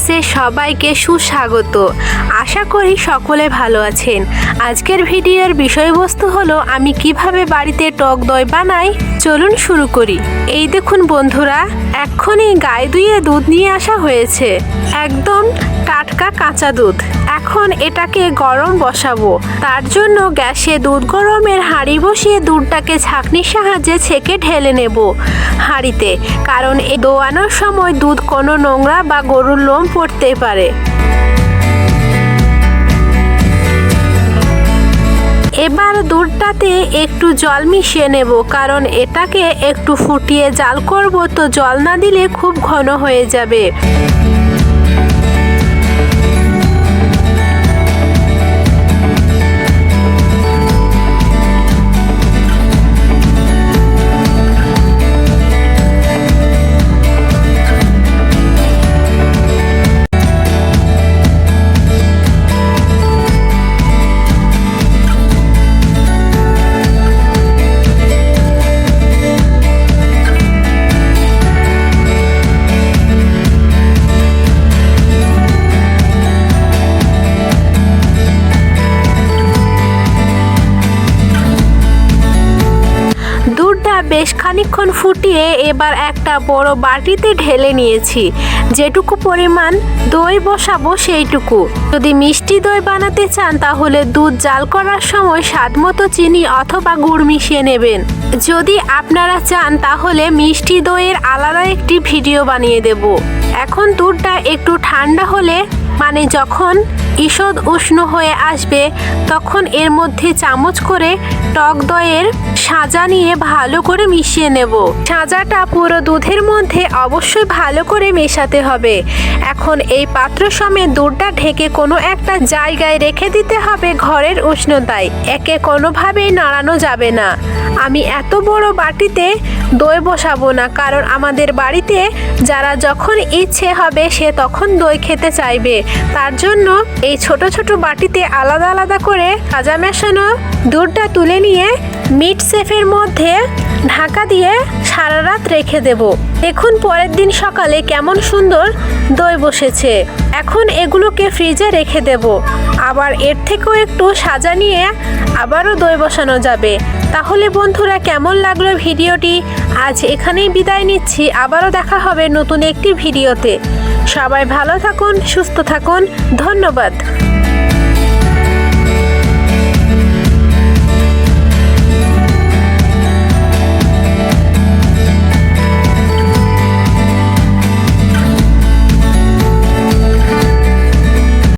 এলেগেন্সে সবাইকে সুস্বাগত। আশা করি সকলে ভালো আছেন। আজকের ভিডিওর বিষয়বস্তু হলো আমি কিভাবে বাড়িতে টক দই বানাই। চলুন শুরু করি। এই দেখুন বন্ধুরা, এক্ষুনি গায়ে ধুয়ে দুধ নিয়ে আসা হয়েছে, একদম টাটকা কাঁচা দুধ। এখন এটাকে গরম বসাবো। তার জন্য গ্যাসে দুধ গরমের হাঁড়ি বসিয়ে দুধটাকে ছাঁকনির সাহায্যে ছেঁকে ঢেলে নেব হাঁড়িতে, কারণ এই দোয়ানোর সময় দুধ কোনো নোংরা বা গরুর লোম পড়তে পারে। এবার দুধটাতে একটু জল মিশিয়ে নেব, কারণ এটাকে একটু ফুটিয়ে জাল করব, তো জল না দিলে খুব ঘন হয়ে যাবে। বেশ খানিকক্ষণ ফুটিয়ে এবার একটা বড় বাটিতে ঢেলে নিয়েছি। যেটুকু পরিমাণ দই বসাবো সেইটুকু। যদি মিষ্টি দই বানাতে চান তাহলে দুধ জাল করার সময় স্বাদমতো চিনি অথবা গুড় মিশিয়ে নেবেন। যদি আপনারা চান তাহলে মিষ্টি দইয়ের আলাদা একটি ভিডিও বানিয়ে দেব। এখন দুধটা একটু ঠান্ডা হলে, মানে যখন ঈষৎ উষ্ণ হয়ে আসবে, তখন এর মধ্যে চামচ করে টক দইয়ের সাজা নিয়ে ভালো করে মিশিয়ে নেব। সাজাটা পুরো দুধের মধ্যে অবশ্যই ভালো করে মেশাতে হবে। এখন এই পাত্র সমেত দুধটা ঢেকে কোনো একটা জায়গায় রেখে দিতে হবে ঘরের উষ্ণতায়। একে কোনোভাবেই নাড়ানো যাবে না। আমি এত বড় বাটিতে দই বসাবো না, কারণ আমাদের বাড়িতে যারা যখন ইচ্ছে হবে সে তখন দই খেতে চাইবে। তার জন্য এই ছোট ছোট বাটিতে আলাদা আলাদা করে সাজা মেশানো দুধটা তুলে নিয়ে মিট সেফের মধ্যে ঢাকা দিয়ে সারা রাত রেখে দেব। দেখুন পরের দিন সকালে কেমন সুন্দর দই বসেছে। এখন এগুলোকে ফ্রিজে রেখে দেব। আবার এর থেকেও একটু সাজা নিয়ে আবারও দই বসানো যাবে। তাহলে বন্ধুরা, কেমন লাগলো ভিডিওটি? আজ এখানেই বিদায় নিচ্ছি। আবারও দেখা হবে নতুন একটি ভিডিওতে। সবাই ভালো থাকুন, সুস্থ থাকুন। ধন্যবাদ।